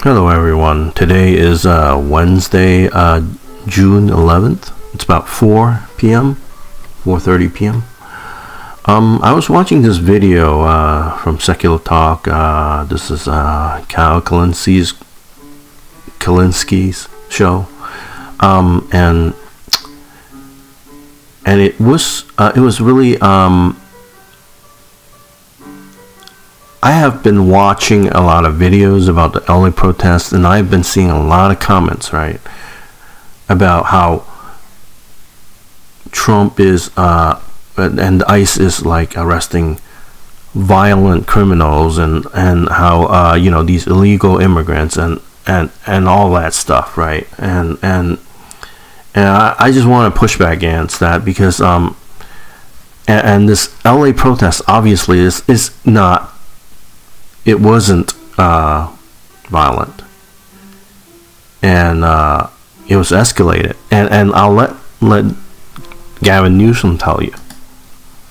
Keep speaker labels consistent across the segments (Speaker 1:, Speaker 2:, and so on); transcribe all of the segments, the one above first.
Speaker 1: Hello everyone. Today is Wednesday, June 11th. It's about 4 p.m., 4:30 p.m. I was watching this video from Secular Talk. This is Cal Kalinski's show, and it was really. I have been watching a lot of videos about the LA protests, and I've been seeing a lot of comments, right, about how Trump is and ICE is like arresting violent criminals, and how these illegal immigrants and all that stuff, right? And I just want to push back against that, because and this LA protest obviously is not. It wasn't violent, and it was escalated, and I'll let Gavin Newsom tell you.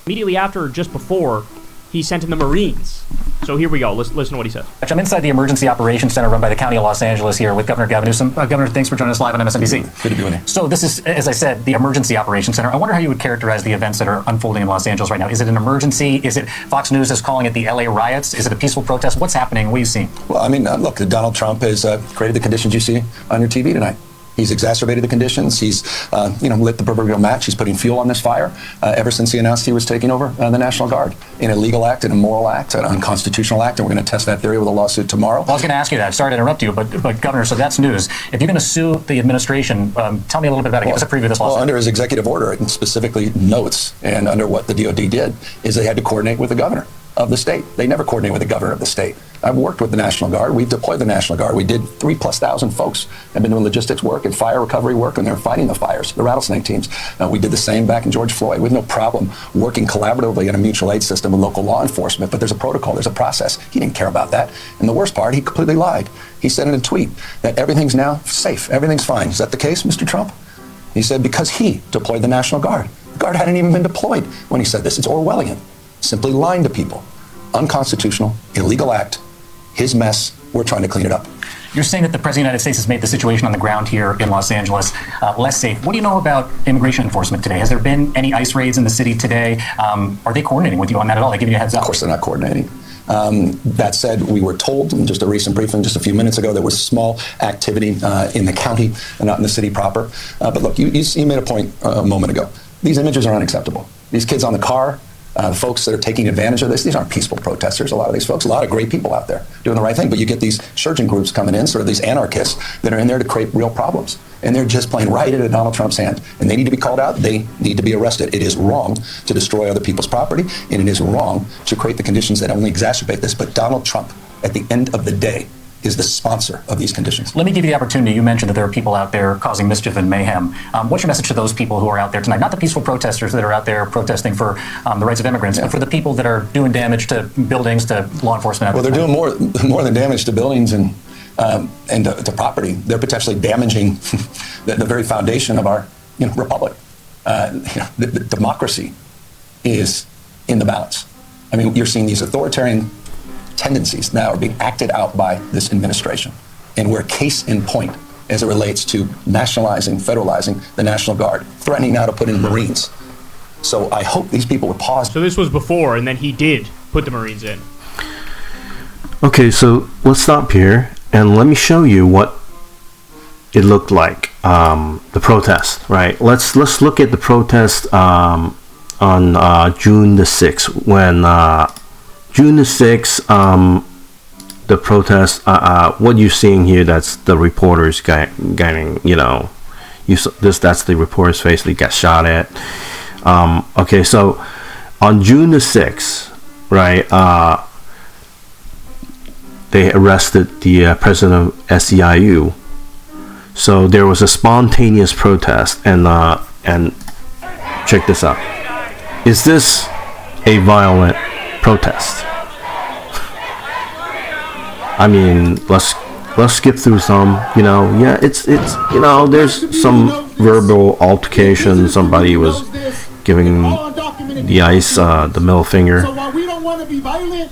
Speaker 2: Immediately after, or just before, he sent in the Marines. So here we go. Listen to what he said.
Speaker 3: I'm inside the Emergency Operations Center run by the County of Los Angeles here with Governor Gavin Newsom. Governor, thanks for joining us live on MSNBC.
Speaker 4: Good to be with you.
Speaker 3: So this is, as I said, the Emergency Operations Center. I wonder how you would characterize the events that are unfolding in Los Angeles right now. Is it an emergency? Is it, Fox News is calling it the LA riots? Is it a peaceful protest? What's happening? What are you seeing?
Speaker 4: Well, I mean, look, Donald Trump has created the conditions you see on your TV tonight. He's exacerbated the conditions. He's, lit the proverbial match. He's putting fuel on this fire ever since he announced he was taking over the National Guard. An illegal act, an immoral act, an unconstitutional act, and we're going to test that theory with a lawsuit tomorrow.
Speaker 3: Well, I was going to ask you that. Sorry to interrupt you, but Governor, so that's news. If you're going to sue the administration, tell me a little bit about it. Give us a preview of this lawsuit.
Speaker 4: Well, under his executive order, it specifically notes, and under what the DOD did, is they had to coordinate with the governor of the state. They never coordinate with the governor of the state. I've worked with the National Guard. We've deployed the National Guard. We did 3,000+ folks have been doing logistics work and fire recovery work, and they're fighting the fires, the rattlesnake teams. We did the same back in George Floyd. We have no problem working collaboratively in a mutual aid system with local law enforcement, but there's a protocol, there's a process. He didn't care about that. And the worst part, he completely lied. He said in a tweet that everything's now safe, everything's fine. Is that the case, Mr. Trump? He said because he deployed the National Guard. The Guard hadn't even been deployed when he said this. It's Orwellian. Simply lying to people. Unconstitutional, illegal act. His mess, we're trying to clean it up.
Speaker 3: You're saying that the President of the United States has made the situation on the ground here in Los Angeles less safe. What do you know about immigration enforcement today? Has there been any ICE raids in the city today? Are they coordinating with you on that at all? They giving you a heads up?
Speaker 4: Of course they're not coordinating. That said, we were told in just a recent briefing just a few minutes ago there was small activity in the county and not in the city proper. But look, you made a point a moment ago. These images are unacceptable. These kids on the car, the folks that are taking advantage of this, these aren't peaceful protesters, a lot of these folks, a lot of great people out there doing the right thing, but you get these insurgent groups coming in, sort of these anarchists that are in there to create real problems. And they're just playing right into Donald Trump's hand. And they need to be called out, they need to be arrested. It is wrong to destroy other people's property, and it is wrong to create the conditions that only exacerbate this. But Donald Trump, at the end of the day, is the sponsor of these conditions.
Speaker 3: Let me give you the opportunity. You mentioned that there are people out there causing mischief and mayhem. What's your message to those people who are out there tonight? Not the peaceful protesters that are out there protesting for the rights of immigrants, but for the people that are doing damage to buildings, to law enforcement.
Speaker 4: Well, they're doing more than damage to buildings and to property. They're potentially damaging the very foundation of our republic. The democracy is in the balance. I mean, you're seeing these authoritarian tendencies now are being acted out by this administration. And we're case in point as it relates to nationalizing, federalizing the National Guard, threatening now to put in Marines. So I hope these people would pause.
Speaker 2: So this was before, and then he did put the Marines in.
Speaker 1: Okay, so let's stop here, and let me show you what it looked like, the protest, right? Let's look at the protest on June the 6th, when June the 6th, the protest, what you're seeing here, that's the reporters getting, that's the reporter's face they got shot at. Okay, so on June the 6th, right, they arrested the president of SEIU. So there was a spontaneous protest, and check this out. Is this a violent protest? I mean, let's skip through some. Yeah, it's there's some verbal altercation. Somebody was giving the ICE the middle finger.
Speaker 5: So while we don't want to be violent,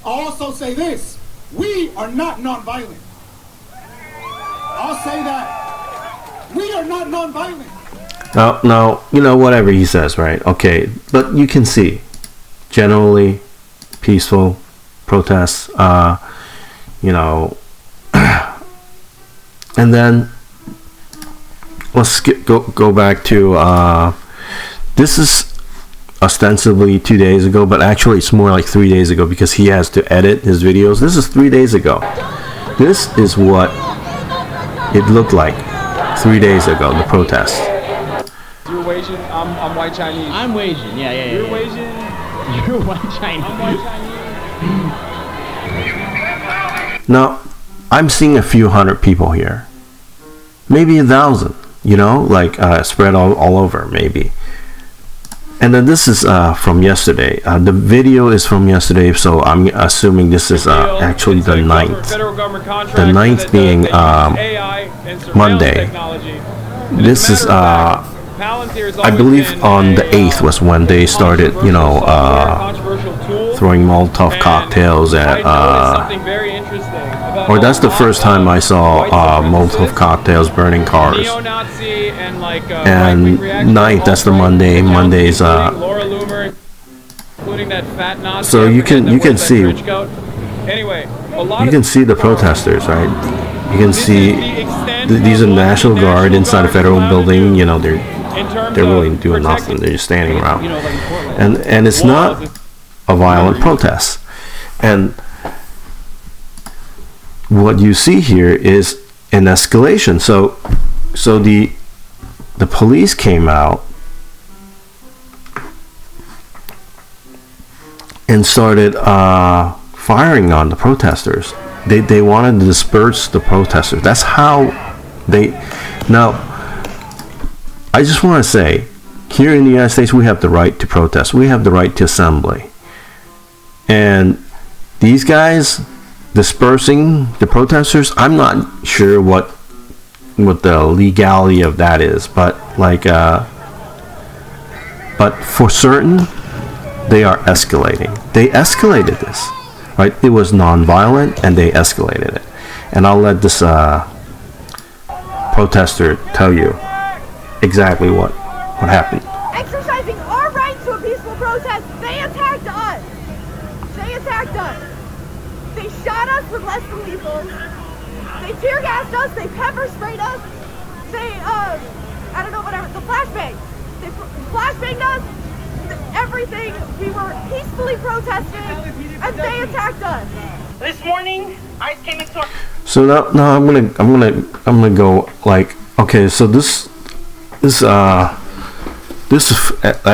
Speaker 5: I also say this: we are not nonviolent. I'll say that. We are not nonviolent.
Speaker 1: No, you know, whatever he says, right? Okay, but you can see, generally, peaceful protests, you know, and then let's go back to, this is ostensibly 2 days ago, but actually it's more like 3 days ago because he has to edit his videos. This is 3 days ago. This is what it looked like 3 days ago, the protest.
Speaker 6: You're Asian, I'm white Chinese.
Speaker 2: I'm Asian, yeah.
Speaker 6: You're Asian.
Speaker 2: You're white Chinese.
Speaker 6: I'm white Chinese.
Speaker 1: Now, I'm seeing a few hundred people here. Maybe 1,000, you know, like spread all over, maybe. And then this is from yesterday. The video is from yesterday, so I'm assuming this is actually the 9th. The 9th being Monday. This is, I believe on the 8th was when they started, you know, throwing Molotov cocktails at, or that's the first time I saw Molotov cocktails burning cars. And 9th, that's the Monday. Monday's so you can see the protesters, right? You can see these are National Guard inside the federal building. You know, they're really doing nothing. They're just standing around, and it's not a violent protest. And what you see here is an escalation. So the police came out and started firing on the protesters. They wanted to disperse the protesters. That's how they. Now, I just want to say, here in the United States, we have the right to protest. We have the right to assembly. And these guys dispersing the protesters, I'm not sure what the legality of that is, but like, but for certain, they are escalating. They escalated this, right? It was non-violent, and they escalated it. And I'll let this protester tell you exactly what happened.
Speaker 7: Exercising our right to a peaceful protest, they attacked us. They attacked us. They shot us with less than lethal. They tear gassed us. They pepper sprayed us. They, I don't know, whatever. The flashbang. They flashbanged us. Everything. We were peacefully protesting, and they attacked us.
Speaker 8: This morning, ICE came into our...
Speaker 1: So now I'm gonna go like, okay, so this is at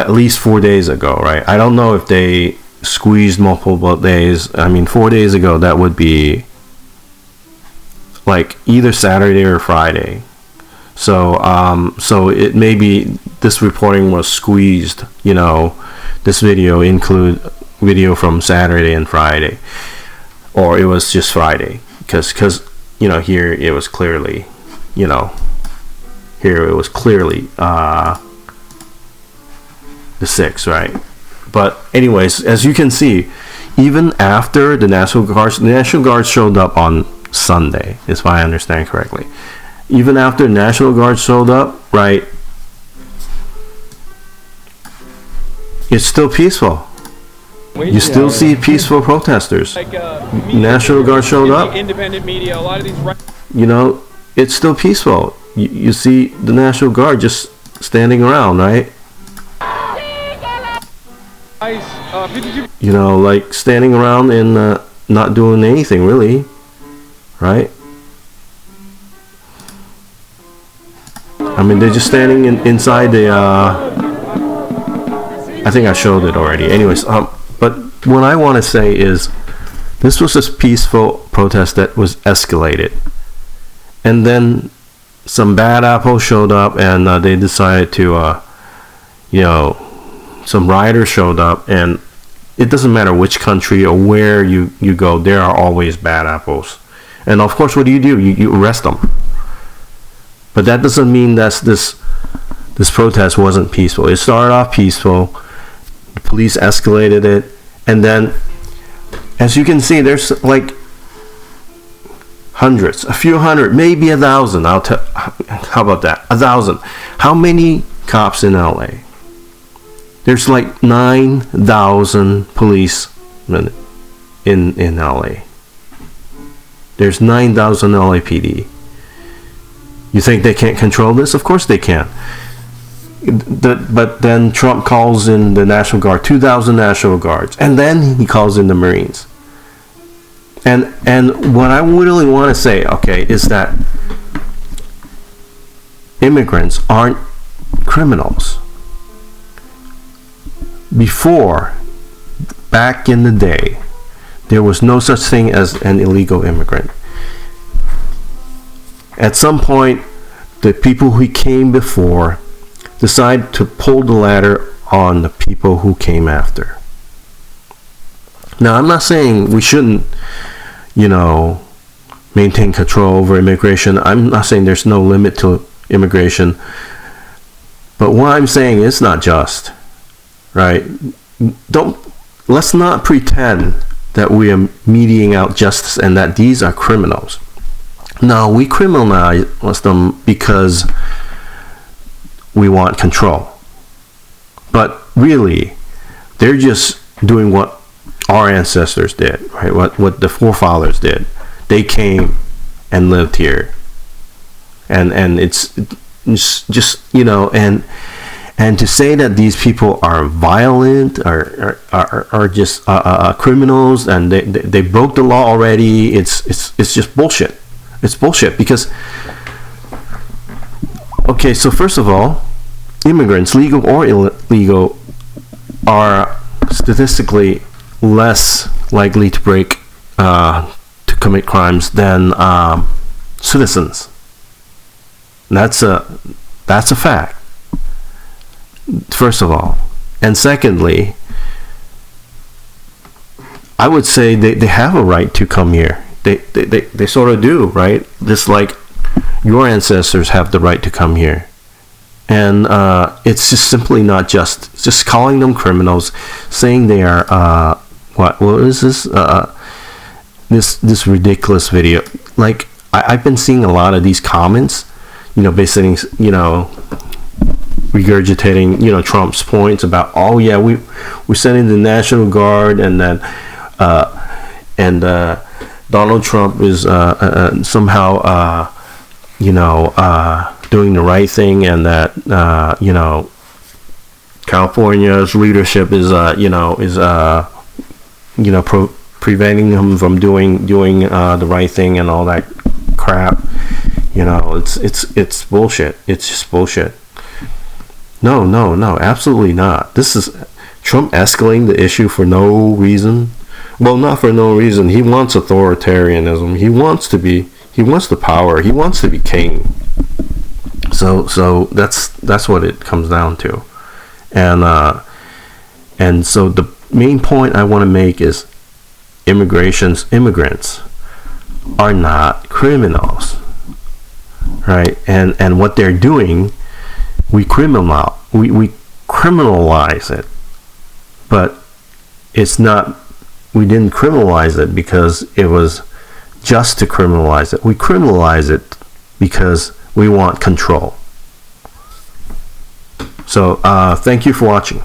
Speaker 1: least 4 days ago, right? I don't know if they squeezed multiple days. I mean, 4 days ago, that would be like either Saturday or Friday. So it may be this reporting was squeezed, you know, this video include video from Saturday and Friday, or it was just Friday, because you know, here it was clearly, you know, here it was clearly the 6th, right? But anyways, as you can see, even after the National Guard showed up on Sunday, if I understand correctly. Even after the National Guard showed up, right, it's still peaceful. You still see peaceful protesters. National Guard showed up.
Speaker 6: Independent media, a lot of these.
Speaker 1: You know, it's still peaceful. You see the National Guard just standing around, right? You know, like standing around and not doing anything really, right? I mean, they're just standing inside the. I think I showed it already. Anyways, but what I want to say is, this was a peaceful protest that was escalated, and then some bad apples showed up, and they decided to, you know, some rioters showed up, and it doesn't matter which country or where you go, there are always bad apples, and of course, what do? You arrest them. But that doesn't mean that this protest wasn't peaceful. It started off peaceful. The police escalated it, and then, as you can see, there's like hundreds, a few hundred, maybe 1,000. How about that? 1,000. How many cops in LA? There's like 9,000 policemen in LA. There's 9,000 LAPD. You think they can't control this? Of course they can. But then Trump calls in the National Guard, 2,000 National Guards, and then he calls in the Marines. And what I really want to say, okay, is that immigrants aren't criminals. Before, back in the day, there was no such thing as an illegal immigrant. At some point, the people who came before decide to pull the ladder on the people who came after. Now, I'm not saying we shouldn't, maintain control over immigration. I'm not saying there's no limit to immigration. But what I'm saying is not just, right? Let's not pretend that we are meting out justice and that these are criminals. No, we criminalize them because we want control. But really, they're just doing what our ancestors did, right? What the forefathers did. They came and lived here. And it's just, and to say that these people are violent, are just criminals, and they broke the law already, it's just bullshit. It's bullshit because, okay, so first of all, immigrants, legal or illegal, are statistically less likely to commit crimes than citizens. That's a fact. First of all, and secondly, I would say they have a right to come here. They sort of do, right? Just like your ancestors have the right to come here. And it's just simply not just calling them criminals, saying they are what is this this ridiculous video. Like I've been seeing a lot of these comments, basically, regurgitating, Trump's points about, oh yeah, we're sending the National Guard, and then Donald Trump is somehow doing the right thing, and that California's leadership is preventing him from doing the right thing and all that crap. It's bullshit. It's just bullshit. No, absolutely not. This is Trump escalating the issue for no reason. Well, not for no reason. He wants authoritarianism. He wants the power. He wants to be king. So that's what it comes down to. And so the main point I want to make is immigrants are not criminals, right? And what they're doing, we criminalize it, but it's not. We didn't criminalize it because it was just to criminalize it. We criminalize it because we want control. So thank you for watching.